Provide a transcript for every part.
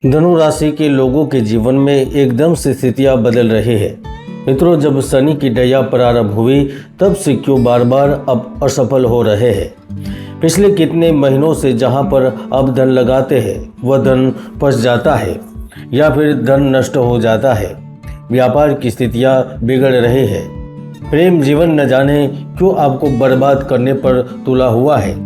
धनु राशि के लोगों के जीवन में एकदम से स्थितियां बदल रही है। मित्रों, जब शनि की दया प्रारंभ हुई तब से क्यों बार बार अब असफल हो रहे हैं। पिछले कितने महीनों से जहां पर अब धन लगाते हैं वह धन फंस जाता है या फिर धन नष्ट हो जाता है। व्यापार की स्थितियां बिगड़ रही है। प्रेम जीवन न जाने क्यों आपको बर्बाद करने पर तुला हुआ है।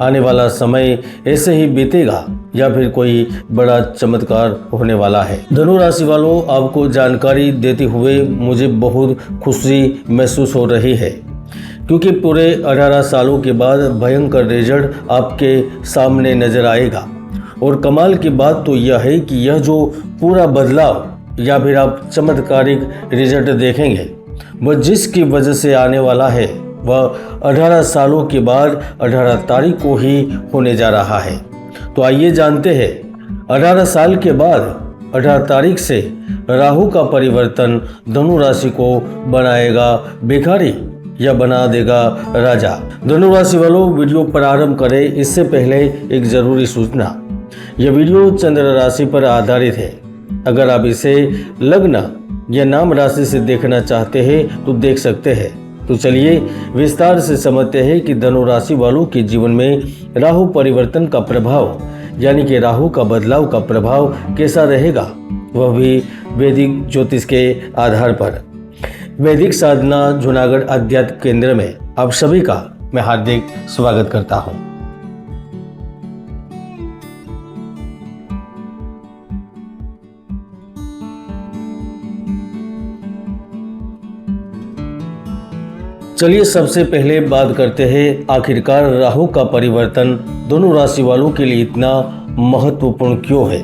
आने वाला समय ऐसे ही बीतेगा या फिर कोई बड़ा चमत्कार होने वाला है। धनु राशि वालों, आपको जानकारी देते हुए मुझे बहुत खुशी महसूस हो रही है, क्योंकि पूरे 18 सालों के बाद भयंकर रिजल्ट आपके सामने नजर आएगा। और कमाल की बात तो यह है कि यह जो पूरा बदलाव या फिर आप चमत्कारिक रिजल्ट देखेंगे वह जिसकी वजह से आने वाला है वह 18 सालों के बाद 18 तारीख को ही होने जा रहा है। तो आइए जानते हैं 18 साल के बाद 18 तारीख से राहु का परिवर्तन धनु राशि को बनाएगा भिखारी या बना देगा राजा। धनु राशि वालों, वीडियो प्रारंभ करें इससे पहले एक जरूरी सूचना। यह वीडियो चंद्र राशि पर आधारित है। अगर आप इसे लग्न या नाम राशि से देखना चाहते हैं तो देख सकते हैं। तो चलिए विस्तार से समझते हैं कि धनु राशि वालों के जीवन में राहु परिवर्तन का प्रभाव यानी कि राहु का बदलाव का प्रभाव कैसा रहेगा, वह भी वैदिक ज्योतिष के आधार पर। वैदिक साधना जूनागढ़ अध्यात्म केंद्र में आप सभी का मैं हार्दिक स्वागत करता हूं। चलिए सबसे पहले बात करते हैं आखिरकार राहु का परिवर्तन दोनों राशि वालों के लिए इतना महत्वपूर्ण क्यों है।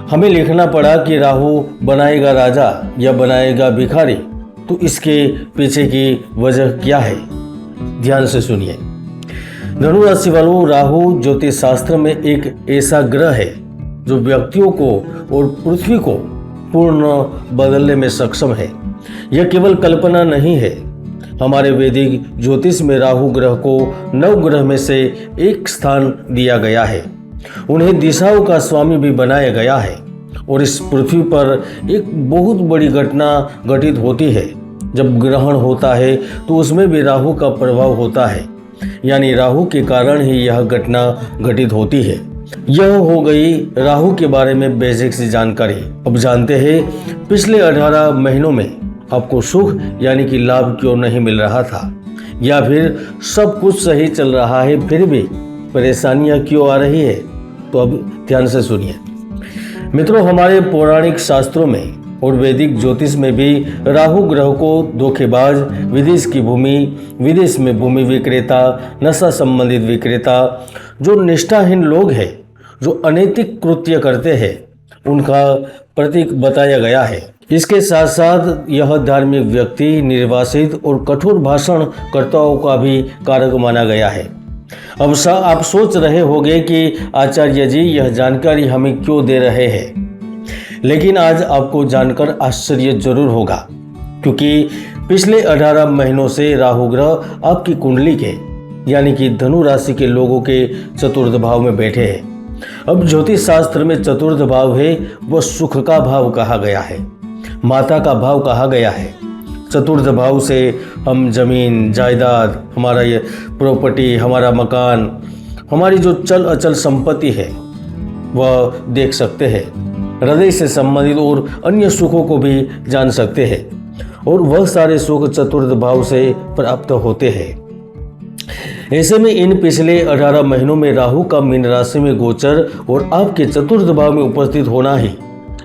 हमें लिखना पड़ा कि राहु बनाएगा राजा या बनाएगा भिखारी, तो इसके पीछे की वजह क्या है, ध्यान से सुनिए। धनु राशि वालों, राहु ज्योतिष शास्त्र में एक ऐसा ग्रह है जो व्यक्तियों को और पृथ्वी को पूर्ण बदलने में सक्षम है। यह केवल कल्पना नहीं है। हमारे वैदिक ज्योतिष में राहु ग्रह को 9 ग्रह में से एक स्थान दिया गया है। उन्हें दिशाओं का स्वामी भी बनाया गया है। और इस पृथ्वी पर एक बहुत बड़ी घटना घटित होती है। जब ग्रहण होता है तो उसमें भी राहु का प्रभाव होता है, यानी राहु के कारण ही यह घटना घटित होती है। यह हो गई राहु के बारे में बेसिक सी जानकारी। अब जानते हैं पिछले 18 महीनों में आपको सुख यानी कि लाभ क्यों नहीं मिल रहा था, या फिर सब कुछ सही चल रहा है फिर भी परेशानियां क्यों आ रही है। तो अब ध्यान से सुनिए। मित्रों, हमारे पौराणिक शास्त्रों में और वैदिक ज्योतिष में भी राहु ग्रह को धोखेबाज, विदेश की भूमि, विदेश में भूमि विक्रेता, नशा संबंधित विक्रेता, जो निष्ठाहीन लोग हैं, जो अनैतिक कृत्य करते हैं, उनका प्रतीक बताया गया है। इसके साथ साथ यह धार्मिक व्यक्ति, निर्वासित और कठोर भाषणकर्ताओं का भी कारक माना गया है। अब आप सोच रहे होंगे कि आचार्य जी यह जानकारी हमें क्यों दे रहे हैं, लेकिन आज आपको जानकर आश्चर्य जरूर होगा, क्योंकि पिछले 18 महीनों से राहु ग्रह आपकी कुंडली के यानी कि धनु राशि के लोगों के चतुर्थ भाव में बैठे हैं। अब ज्योतिष शास्त्र में चतुर्थ भाव है वह सुख का भाव कहा गया है, माता का भाव कहा गया है। चतुर्थ भाव से हम जमीन जायदाद, हमारा ये प्रॉपर्टी, हमारा मकान, हमारी जो चल अचल संपत्ति है वह देख सकते हैं। हृदय से संबंधित और अन्य सुखों को भी जान सकते हैं, और वह सारे सुख चतुर्थ भाव से प्राप्त होते हैं। ऐसे में इन पिछले 18 महीनों में राहु का मीन राशि में गोचर और आपके चतुर्थ भाव में उपस्थित होना ही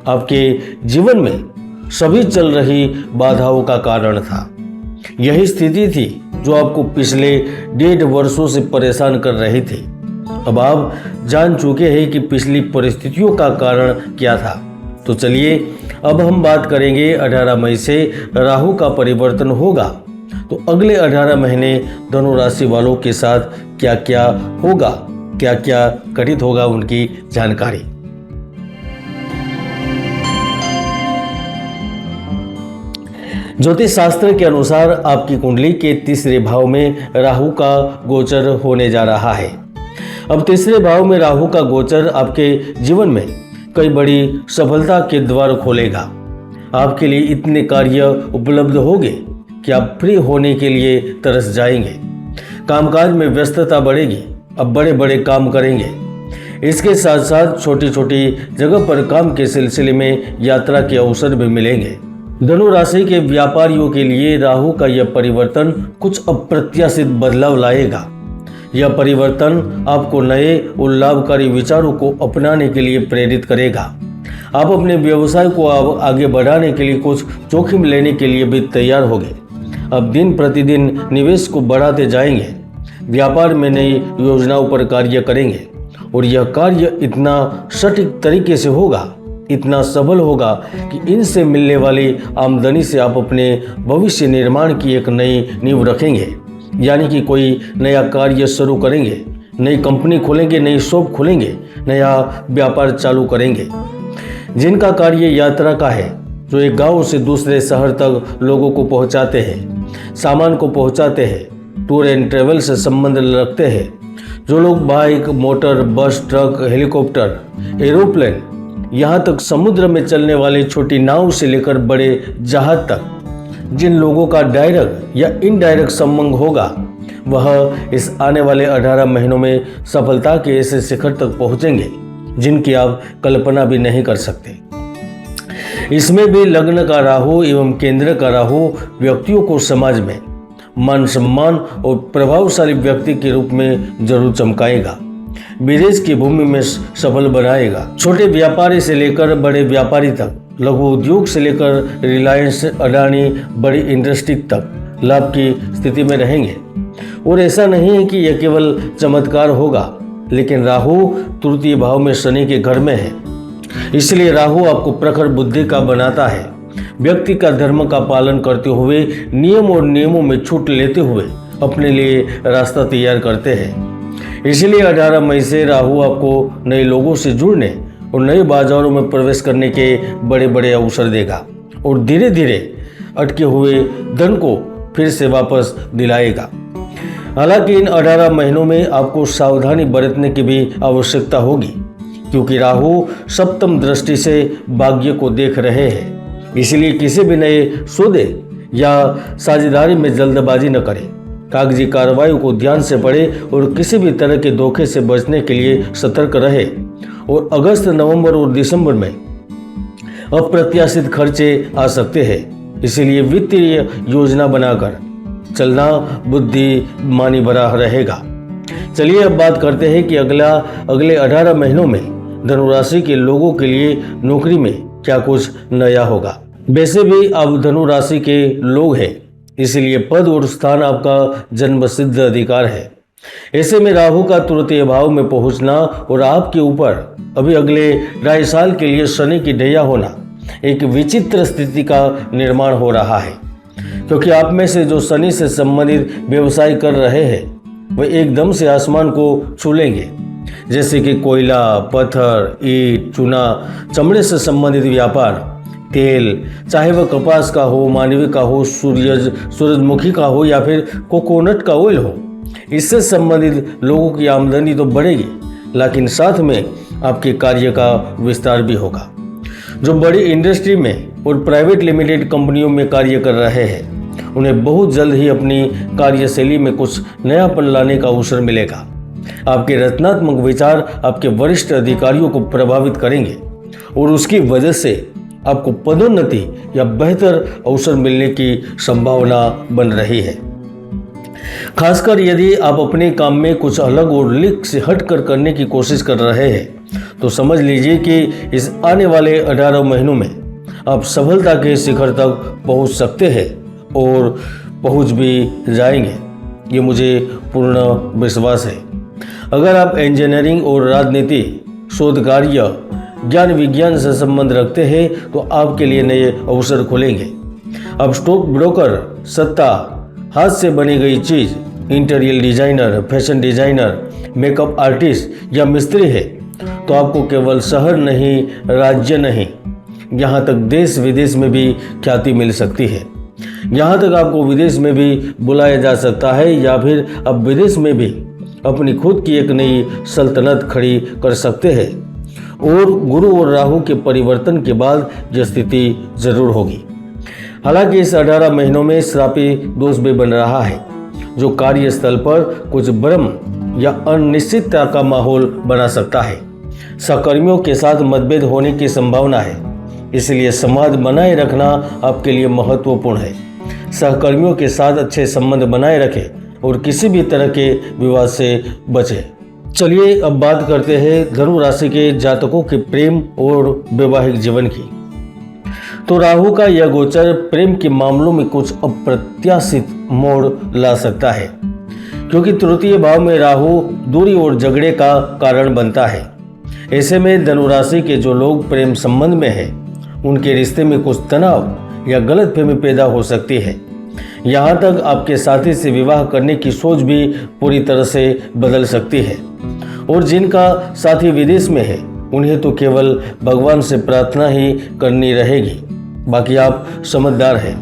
आपके जीवन में सभी चल रही बाधाओं का कारण था। यही स्थिति थी जो आपको पिछले 1.5 वर्षों से परेशान कर रही थी। अब आप जान चुके हैं कि पिछली परिस्थितियों का कारण क्या था। तो चलिए अब हम बात करेंगे 18 मई से राहु का परिवर्तन होगा तो अगले 18 महीने धनु राशि वालों के साथ क्या क्या होगा, क्या क्या घटित होगा, उनकी जानकारी। ज्योतिष शास्त्र के अनुसार आपकी कुंडली के तीसरे भाव में राहु का गोचर होने जा रहा है। अब तीसरे भाव में राहु का गोचर आपके जीवन में कई बड़ी सफलता के द्वार खोलेगा। आपके लिए इतने कार्य उपलब्ध होंगे कि आप फ्री होने के लिए तरस जाएंगे। कामकाज में व्यस्तता बढ़ेगी, अब बड़े बड़े काम करेंगे। इसके साथ साथ छोटी छोटी जगह पर काम के सिलसिले में यात्रा के अवसर भी मिलेंगे। धनु राशि के व्यापारियों के लिए राहु का यह परिवर्तन कुछ अप्रत्याशित बदलाव लाएगा। यह परिवर्तन आपको नए और लाभकारी विचारों को अपनाने के लिए प्रेरित करेगा। आप अपने व्यवसाय को आगे बढ़ाने के लिए कुछ जोखिम लेने के लिए भी तैयार होंगे। अब दिन प्रतिदिन निवेश को बढ़ाते जाएंगे। व्यापार में नई योजनाओं पर कार्य करेंगे और यह कार्य इतना सटीक तरीके से होगा, इतना सबल होगा कि इनसे मिलने वाली आमदनी से आप अपने भविष्य निर्माण की एक नई नींव रखेंगे। यानी कि कोई नया कार्य शुरू करेंगे, नई कंपनी खोलेंगे, नई शॉप खोलेंगे, नया व्यापार चालू करेंगे। जिनका कार्य यात्रा का है, जो एक गांव से दूसरे शहर तक लोगों को पहुंचाते हैं, सामान को पहुंचाते हैं, टूर एंड ट्रेवल से संबंध रखते हैं, जो लोग बाइक, मोटर, बस, ट्रक, हेलीकॉप्टर, एरोप्लेन, यहाँ तक समुद्र में चलने वाली छोटी नाव से लेकर बड़े जहाज तक जिन लोगों का डायरेक्ट या इनडायरेक्ट संबंध होगा, वह इस आने वाले 18 महीनों में सफलता के ऐसे शिखर तक पहुंचेंगे जिनकी आप कल्पना भी नहीं कर सकते। इसमें भी लग्न का राहु एवं केंद्र का राहु व्यक्तियों को समाज में मान सम्मान और प्रभावशाली व्यक्ति के रूप में जरूर चमकाएगा। विदेश की भूमि में सफल बनाएगा। छोटे व्यापारी से लेकर बड़े व्यापारी तक, लघु उद्योग से लेकर रिलायंस, अडानी, बड़ी इंडस्ट्री तक लाभ की स्थिति में रहेंगे। और ऐसा नहीं है कि यह केवल चमत्कार होगा, लेकिन राहु तृतीय भाव में शनि के घर में है, इसलिए राहु आपको प्रखर बुद्धि का बनाता है। व्यक्ति का धर्म का पालन करते हुए, नियम और नियमों में छूट लेते हुए अपने लिए रास्ता तैयार करते हैं। इसलिए 18 मई से राहु आपको नए लोगों से जुड़ने और नए बाजारों में प्रवेश करने के बड़े बड़े अवसर देगा और धीरे धीरे अटके हुए धन को फिर से वापस दिलाएगा। हालांकि इन 18 महीनों में आपको सावधानी बरतने की भी आवश्यकता होगी, क्योंकि राहु सप्तम दृष्टि से भाग्य को देख रहे हैं। इसलिए किसी भी नए सौदे या साझेदारी में जल्दबाजी न करें। कागजी कार्रवाई को ध्यान से पढ़ें और किसी भी तरह के धोखे से बचने के लिए सतर्क रहे। और अगस्त, नवंबर और दिसंबर में अप्रत्याशित खर्चे आ सकते हैं, इसीलिए वित्तीय योजना बनाकर चलना बुद्धिमानी भरा रहेगा। चलिए अब बात करते हैं कि अगले 18 महीनों में धनु राशि के लोगों के लिए नौकरी में क्या कुछ नया होगा। वैसे भी आप धनु राशि के लोग हैं, इसलिए पद और स्थान आपका जन्मसिद्ध अधिकार है। ऐसे में राहु का तृतीय भाव में पहुंचना और आपके ऊपर अभी अगले 2.5 साल के लिए शनि की ढैया होना एक विचित्र स्थिति का निर्माण हो रहा है, क्योंकि आप में से जो शनि से संबंधित व्यवसाय कर रहे हैं वह एकदम से आसमान को छू लेंगे। जैसे कि कोयला, पत्थर, ईंट, चूना, चमड़े से संबंधित व्यापार, तेल, चाहे वह कपास का हो, मानवी का हो, सूरजमुखी का हो या फिर कोकोनट का ऑयल हो, इससे संबंधित लोगों की आमदनी तो बढ़ेगी, लेकिन साथ में आपके कार्य का विस्तार भी होगा। जो बड़ी इंडस्ट्री में और प्राइवेट लिमिटेड कंपनियों में कार्य कर रहे हैं, उन्हें बहुत जल्द ही अपनी कार्यशैली में कुछ नयापन लाने का अवसर मिलेगा। आपके रचनात्मक विचार आपके वरिष्ठ अधिकारियों को प्रभावित करेंगे और उसकी वजह से आपको पदोन्नति या बेहतर अवसर मिलने की संभावना बन रही है। खासकर यदि आप अपने काम में कुछ अलग और लीक से हटकर करने की कोशिश कर रहे हैं, तो समझ लीजिए कि इस आने वाले 18 महीनों में आप सफलता के शिखर तक पहुंच सकते हैं और पहुंच भी जाएंगे। ये मुझे पूर्ण विश्वास है। अगर आप इंजीनियरिंग और राजनीति, शोध कार्य, ज्ञान विज्ञान से संबंध रखते हैं तो आपके लिए नए अवसर खुलेंगे। अब स्टॉक ब्रोकर, सत्ता, हाथ से बनी गई चीज, interior designer, fashion designer, makeup artist या मिस्त्री है तो आपको केवल शहर नहीं, राज्य नहीं, यहाँ तक देश विदेश में भी ख्याति मिल सकती है। यहाँ तक आपको विदेश में भी बुलाया जा सकता है या फिर अब विदेश में भी अपनी खुद की एक नई सल्तनत खड़ी कर सकते हैं। और गुरु और राहु के परिवर्तन के बाद यह स्थिति जरूर होगी। हालांकि इस 18 महीनों में श्रापी दोष भी बन रहा है, जो कार्यस्थल पर कुछ भ्रम या अनिश्चितता का माहौल बना सकता है। सहकर्मियों के साथ मतभेद होने की संभावना है, इसलिए संवाद बनाए रखना आपके लिए महत्वपूर्ण है। सहकर्मियों के साथ अच्छे संबंध बनाए रखें और किसी भी तरह के विवाद से बचें। चलिए अब बात करते हैं धनु राशि के जातकों के प्रेम और वैवाहिक जीवन की। तो राहु का यह गोचर प्रेम के मामलों में कुछ अप्रत्याशित मोड़ ला सकता है, क्योंकि तृतीय भाव में राहु दूरी और झगड़े का कारण बनता है। ऐसे में धनु राशि के जो लोग प्रेम संबंध में हैं, उनके रिश्ते में कुछ तनाव या गलतफहमी पैदा हो सकती है। यहाँ तक आपके साथी से विवाह करने की सोच भी पूरी तरह से बदल सकती है। और जिनका साथी विदेश में है, उन्हें तो केवल भगवान से प्रार्थना ही करनी रहेगी, बाकी आप समझदार हैं।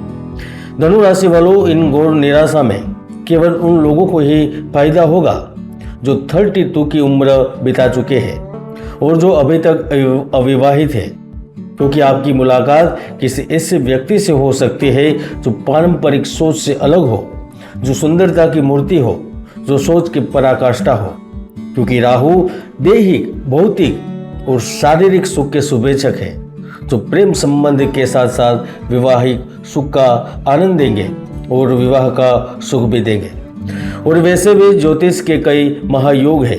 धनु राशि वालों, इन घोर निराशा में केवल उन लोगों को ही फायदा होगा जो 32 की उम्र बिता चुके हैं और जो अभी तक अविवाहित है, क्योंकि आपकी मुलाकात किसी ऐसे व्यक्ति से हो सकती है जो पारंपरिक सोच से अलग हो, जो सुंदरता की मूर्ति हो, जो सोच की पराकाष्ठा हो। क्योंकि राहु दैहिक, भौतिक और शारीरिक सुख के शुभेच्छक है, जो प्रेम संबंध के साथ साथ विवाहिक सुख का आनंद देंगे और विवाह का सुख भी देंगे। और वैसे भी ज्योतिष के कई महायोग हैं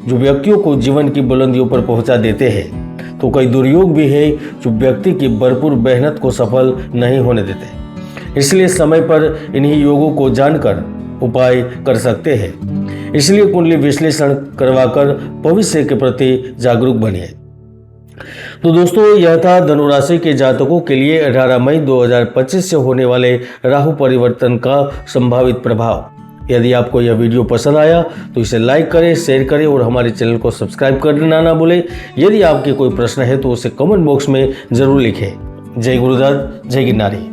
जो व्यक्तियों को जीवन की बुलंदियों पर पहुंचा देते हैं, तो कई दुर्योग भी है जो व्यक्ति की भरपूर मेहनत को सफल नहीं होने देते। इसलिए समय पर इन्हीं योगों को जानकर उपाय कर सकते हैं। इसलिए कुंडली विश्लेषण करवाकर भविष्य के प्रति जागरूक बनिए। तो दोस्तों, यह था धनु राशि के जातकों के लिए 18 मई 2025 से होने वाले राहु परिवर्तन का संभावित प्रभाव। यदि आपको यह वीडियो पसंद आया तो इसे लाइक करें, शेयर करें और हमारे चैनल को सब्सक्राइब करना ना भूलें। यदि आपके कोई प्रश्न है तो उसे कमेंट बॉक्स में जरूर लिखें। जय गुरुदत्त, जय गिरनारी।